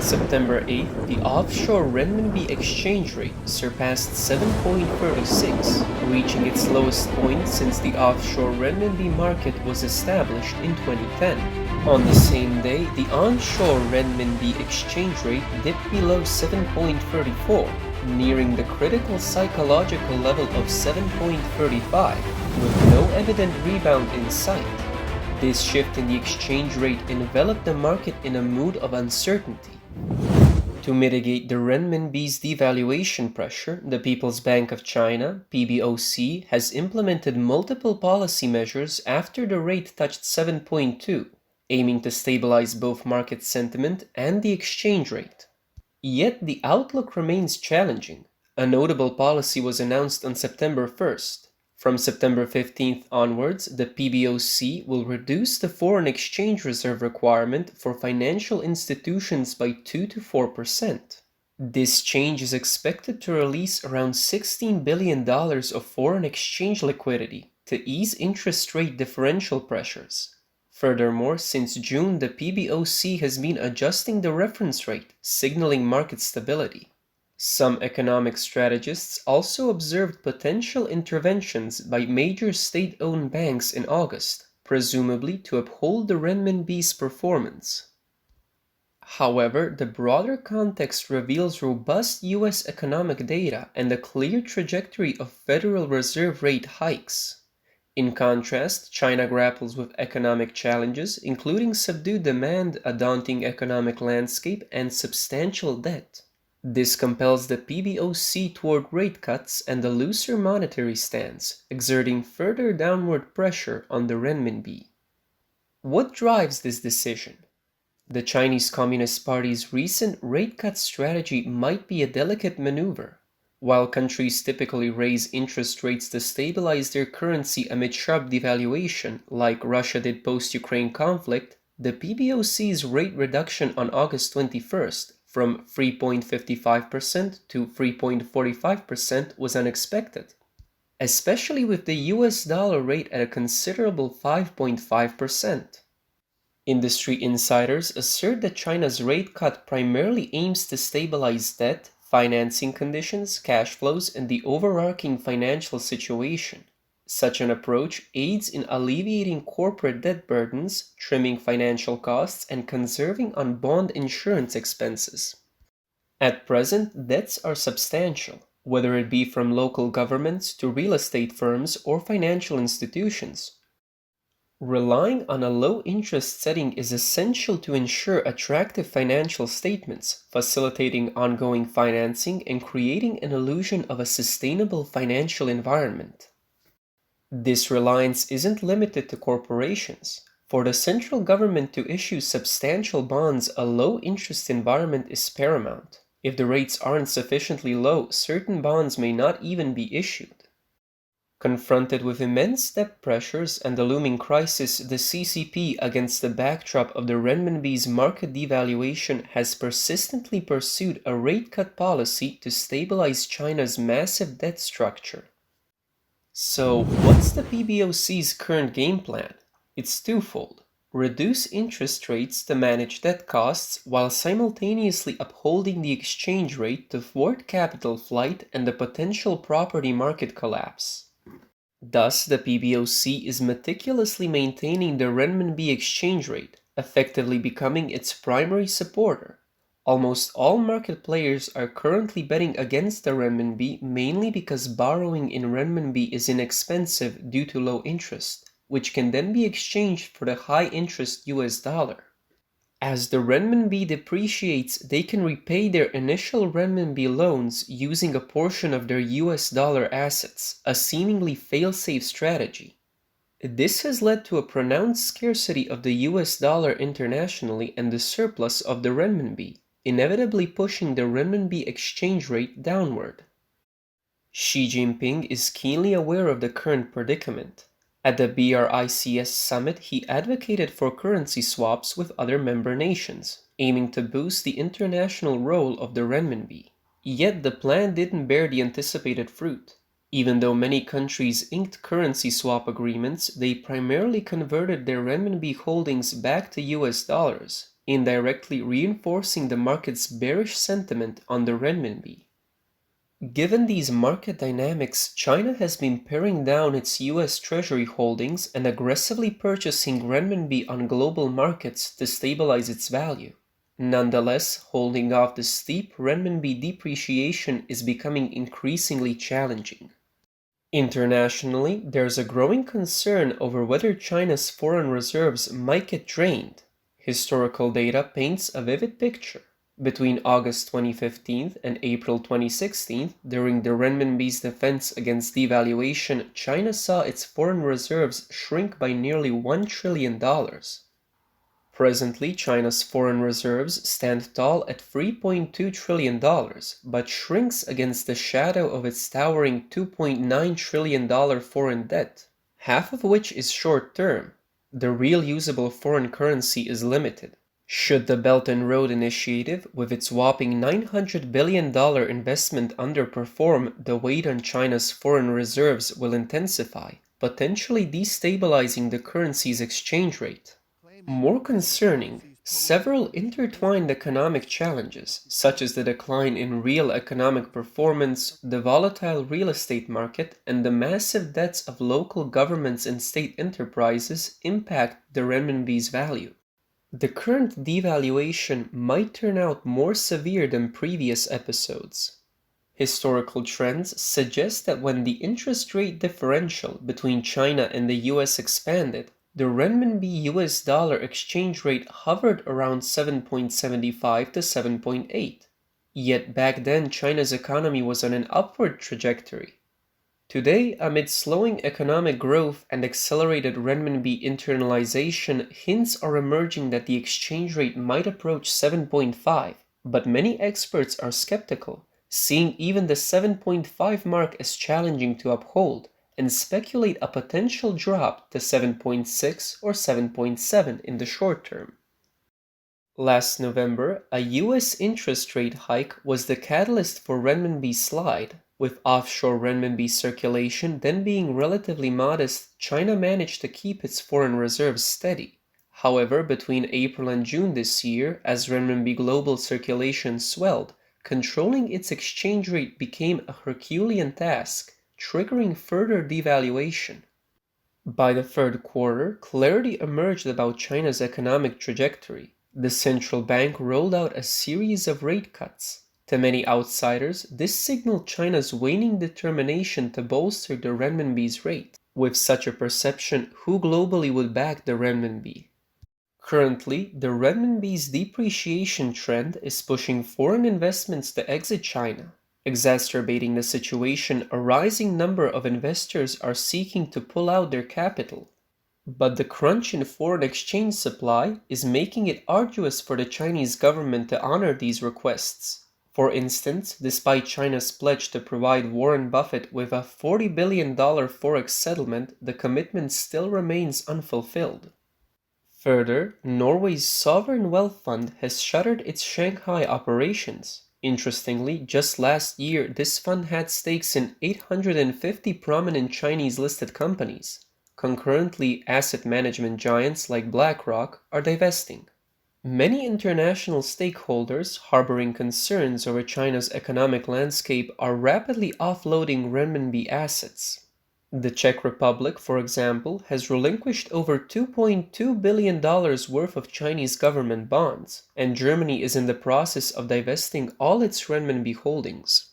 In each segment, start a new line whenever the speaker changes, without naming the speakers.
On September 8th, the offshore Renminbi exchange rate surpassed 7.36, reaching its lowest point since the offshore Renminbi market was established in 2010. On the same day, the onshore Renminbi exchange rate dipped below 7.34, nearing the critical psychological level of 7.35, with no evident rebound in sight. This shift in the exchange rate enveloped the market in a mood of uncertainty. To mitigate the renminbi's devaluation pressure, the People's Bank of China, PBOC, has implemented multiple policy measures after the rate touched 7.2, aiming to stabilize both market sentiment and the exchange rate. Yet the outlook remains challenging. A notable policy was announced on September 1st. From September 15th onwards, the PBOC will reduce the foreign exchange reserve requirement for financial institutions by 2 to 4%. This change is expected to release around $16 billion of foreign exchange liquidity to ease interest rate differential pressures. Furthermore, since June, the PBOC has been adjusting the reference rate, signaling market stability. Some economic strategists also observed potential interventions by major state-owned banks in August, presumably to uphold the renminbi's performance. However, the broader context reveals robust US economic data and a clear trajectory of Federal Reserve rate hikes. In contrast, China grapples with economic challenges, including subdued demand, a daunting economic landscape, and substantial debt. This compels the PBOC toward rate cuts and a looser monetary stance, exerting further downward pressure on the renminbi. What drives this decision? The Chinese Communist Party's recent rate cut strategy might be a delicate maneuver. While countries typically raise interest rates to stabilize their currency amid sharp devaluation, like Russia did post-Ukraine conflict, the PBOC's rate reduction on August 21st from 3.55% to 3.45% was unexpected, especially with the US dollar rate at a considerable 5.5%. Industry insiders assert that China's rate cut primarily aims to stabilize debt, financing conditions, cash flows, and the overarching financial situation. Such an approach aids in alleviating corporate debt burdens, trimming financial costs, and conserving on bond insurance expenses. At present, debts are substantial, whether it be from local governments to real estate firms or financial institutions. Relying on a low interest setting is essential to ensure attractive financial statements, facilitating ongoing financing and creating an illusion of a sustainable financial environment. This reliance isn't limited to corporations. For the central government to issue substantial bonds, a low-interest environment is paramount. If the rates aren't sufficiently low, certain bonds may not even be issued. Confronted with immense debt pressures and the looming crisis, the CCP, against the backdrop of the renminbi's market devaluation, has persistently pursued a rate cut policy to stabilize China's massive debt structure. So, what's the PBOC's current game plan? It's twofold. Reduce interest rates to manage debt costs while simultaneously upholding the exchange rate to thwart capital flight and the potential property market collapse. Thus, the PBOC is meticulously maintaining the renminbi exchange rate, effectively becoming its primary supporter. Almost all market players are currently betting against the renminbi mainly because borrowing in renminbi is inexpensive due to low interest, which can then be exchanged for the high-interest US dollar. As the renminbi depreciates, they can repay their initial renminbi loans using a portion of their US dollar assets, a seemingly fail-safe strategy. This has led to a pronounced scarcity of the US dollar internationally and the surplus of the renminbi, inevitably pushing the renminbi exchange rate downward. Xi Jinping is keenly aware of the current predicament. At the BRICS summit, he advocated for currency swaps with other member nations, aiming to boost the international role of the renminbi. Yet the plan didn't bear the anticipated fruit. Even though many countries inked currency swap agreements, they primarily converted their renminbi holdings back to US dollars, indirectly reinforcing the market's bearish sentiment on the renminbi. Given these market dynamics, China has been paring down its US Treasury holdings and aggressively purchasing renminbi on global markets to stabilize its value. Nonetheless, holding off the steep renminbi depreciation is becoming increasingly challenging. Internationally, there's a growing concern over whether China's foreign reserves might get drained. Historical data paints a vivid picture. Between August 2015 and April 2016, during the renminbi's defense against devaluation, China saw its foreign reserves shrink by nearly $1 trillion. Presently, China's foreign reserves stand tall at $3.2 trillion, but shrinks against the shadow of its towering $2.9 trillion foreign debt, half of which is short-term. The real usable foreign currency is limited. Should the Belt and Road Initiative, with its whopping $900 billion investment underperform, the weight on China's foreign reserves will intensify, potentially destabilizing the currency's exchange rate. More concerning, several intertwined economic challenges, such as the decline in real economic performance, the volatile real estate market, and the massive debts of local governments and state enterprises, impact the renminbi's value. The current devaluation might turn out more severe than previous episodes. Historical trends suggest that when the interest rate differential between China and the US expanded, the renminbi US dollar exchange rate hovered around 7.75 to 7.8. Yet back then, China's economy was on an upward trajectory. Today, amid slowing economic growth and accelerated renminbi internalization, hints are emerging that the exchange rate might approach 7.5, but many experts are skeptical, seeing even the 7.5 mark as challenging to uphold, and speculate a potential drop to 7.6 or 7.7 in the short term. Last November, a US interest rate hike was the catalyst for renminbi's slide. With offshore renminbi circulation then being relatively modest, China managed to keep its foreign reserves steady. However, between April and June this year, as renminbi global circulation swelled, controlling its exchange rate became a Herculean task, triggering further devaluation. By the third quarter, clarity emerged about China's economic trajectory. The central bank rolled out a series of rate cuts. To many outsiders, this signaled China's waning determination to bolster the renminbi's rate. With such a perception, who globally would back the renminbi? Currently, the renminbi's depreciation trend is pushing foreign investments to exit China. Exacerbating the situation, a rising number of investors are seeking to pull out their capital. But the crunch in foreign exchange supply is making it arduous for the Chinese government to honor these requests. For instance, despite China's pledge to provide Warren Buffett with a $40 billion forex settlement, the commitment still remains unfulfilled. Further, Norway's sovereign wealth fund has shuttered its Shanghai operations. Interestingly, just last year, this fund had stakes in 850 prominent Chinese-listed companies. Concurrently, asset management giants like BlackRock are divesting. Many international stakeholders harboring concerns over China's economic landscape are rapidly offloading renminbi assets. The Czech Republic, for example, has relinquished over $2.2 billion worth of Chinese government bonds, and Germany is in the process of divesting all its renminbi holdings.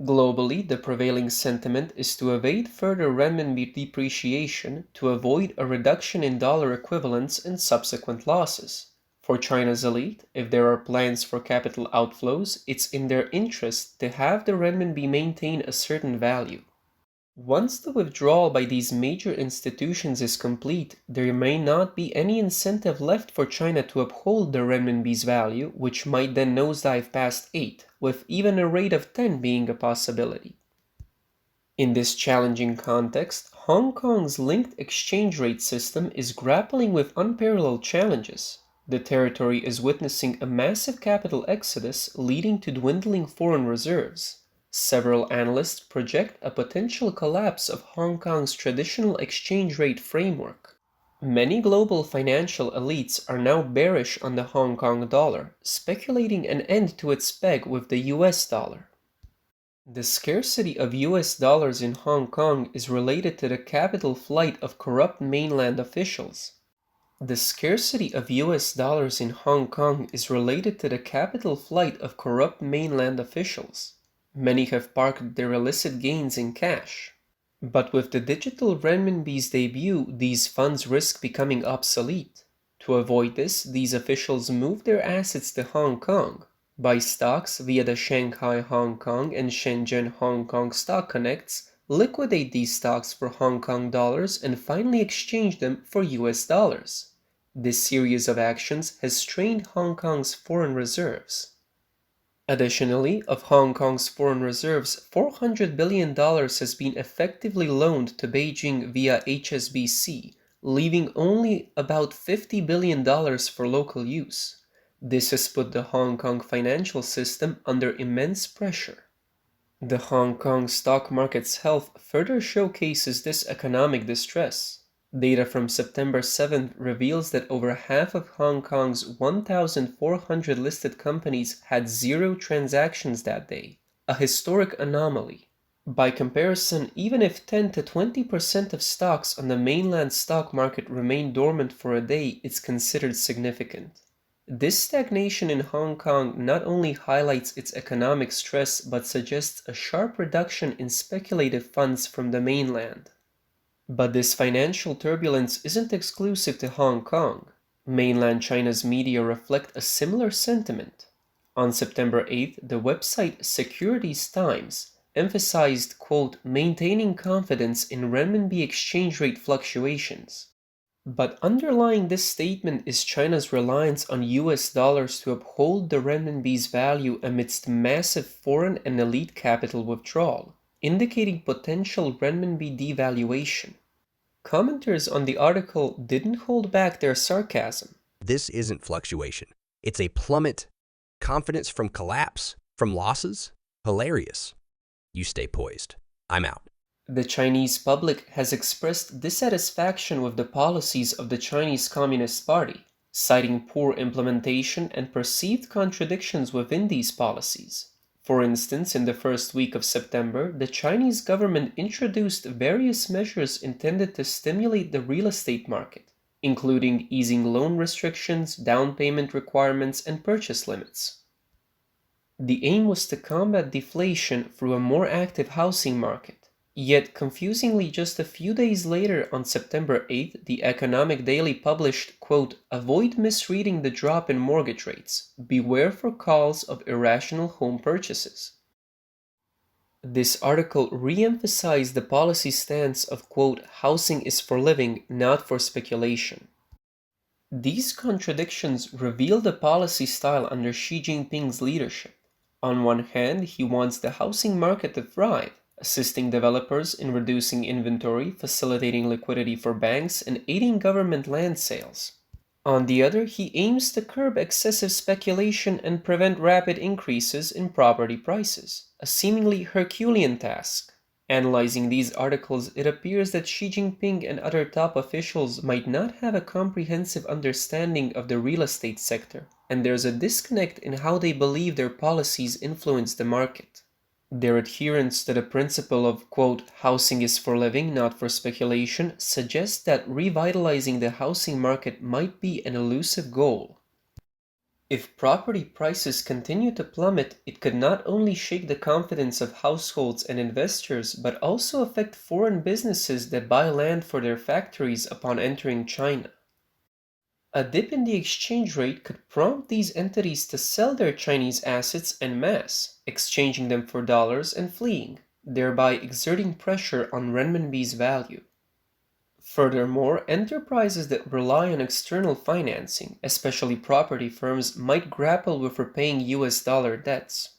Globally, the prevailing sentiment is to evade further renminbi depreciation to avoid a reduction in dollar equivalents and subsequent losses. For China's elite, if there are plans for capital outflows, it's in their interest to have the renminbi maintain a certain value. Once the withdrawal by these major institutions is complete, there may not be any incentive left for China to uphold the renminbi's value, which might then nosedive past 8, with even a rate of 10 being a possibility. In this challenging context, Hong Kong's linked exchange rate system is grappling with unparalleled challenges. The territory is witnessing a massive capital exodus leading to dwindling foreign reserves. Several analysts project a potential collapse of Hong Kong's traditional exchange rate framework. Many global financial elites are now bearish on the Hong Kong dollar, speculating an end to its peg with the US dollar. The scarcity of US dollars in Hong Kong is related to the capital flight of corrupt mainland officials. The scarcity of US dollars in Hong Kong is related to the capital flight of corrupt mainland officials. Many have parked their illicit gains in cash. But with the digital renminbi's debut, these funds risk becoming obsolete. To avoid this, these officials move their assets to Hong Kong, buy stocks via the Shanghai Hong Kong and Shenzhen Hong Kong stock connects, liquidate these stocks for Hong Kong dollars, and finally exchange them for US dollars. This series of actions has strained Hong Kong's foreign reserves. Additionally, of Hong Kong's foreign reserves, $400 billion has been effectively loaned to Beijing via HSBC, leaving only about $50 billion for local use. This has put the Hong Kong financial system under immense pressure. The Hong Kong stock market's health further showcases this economic distress. Data from September 7th reveals that over half of Hong Kong's 1,400 listed companies had zero transactions that day, a historic anomaly. By comparison, even if 10 to 20% of stocks on the mainland stock market remain dormant for a day, it's considered significant. This stagnation in Hong Kong not only highlights its economic stress but suggests a sharp reduction in speculative funds from the mainland. But this financial turbulence isn't exclusive to Hong Kong. Mainland China's media reflect a similar sentiment. On September 8th, the website Securities Times emphasized, quote, maintaining confidence in renminbi exchange rate fluctuations. But underlying this statement is China's reliance on US dollars to uphold the renminbi's value amidst massive foreign and elite capital withdrawal, indicating potential renminbi devaluation. Commenters on the article didn't hold back their sarcasm.
This isn't fluctuation. It's a plummet. Confidence from collapse, from losses? Hilarious. You stay poised. I'm out.
The Chinese public has expressed dissatisfaction with the policies of the Chinese Communist Party, citing poor implementation and perceived contradictions within these policies. For instance, in the first week of September, the Chinese government introduced various measures intended to stimulate the real estate market, including easing loan restrictions, down payment requirements, and purchase limits. The aim was to combat deflation through a more active housing market. Yet, confusingly, just a few days later, on September 8th, the Economic Daily published, quote, avoid misreading the drop in mortgage rates. Beware for calls of irrational home purchases. This article re-emphasized the policy stance of, quote, housing is for living, not for speculation. These contradictions reveal the policy style under Xi Jinping's leadership. On one hand, he wants the housing market to thrive, assisting developers in reducing inventory, facilitating liquidity for banks, and aiding government land sales. On the other, he aims to curb excessive speculation and prevent rapid increases in property prices, a seemingly Herculean task. Analyzing these articles, it appears that Xi Jinping and other top officials might not have a comprehensive understanding of the real estate sector, and there's a disconnect in how they believe their policies influence the market. Their adherence to the principle of, quote, housing is for living, not for speculation, suggests that revitalizing the housing market might be an elusive goal. If property prices continue to plummet, it could not only shake the confidence of households and investors, but also affect foreign businesses that buy land for their factories upon entering China. A dip in the exchange rate could prompt these entities to sell their Chinese assets en masse, exchanging them for dollars and fleeing, thereby exerting pressure on renminbi's value. Furthermore, enterprises that rely on external financing, especially property firms, might grapple with repaying US dollar debts.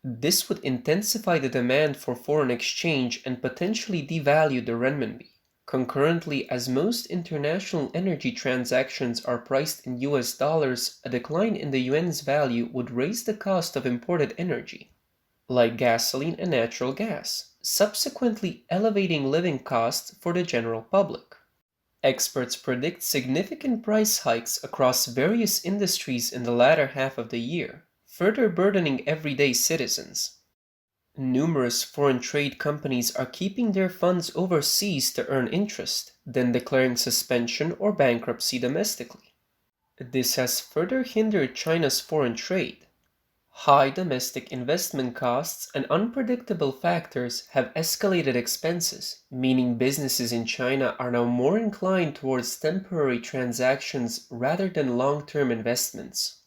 This would intensify the demand for foreign exchange and potentially devalue the renminbi. Concurrently, as most international energy transactions are priced in US dollars, a decline in the yuan's value would raise the cost of imported energy, like gasoline and natural gas, subsequently elevating living costs for the general public. Experts predict significant price hikes across various industries in the latter half of the year, further burdening everyday citizens. Numerous foreign trade companies are keeping their funds overseas to earn interest, then declaring suspension or bankruptcy domestically. This has further hindered China's foreign trade. High domestic investment costs and unpredictable factors have escalated expenses, meaning businesses in China are now more inclined towards temporary transactions rather than long-term investments.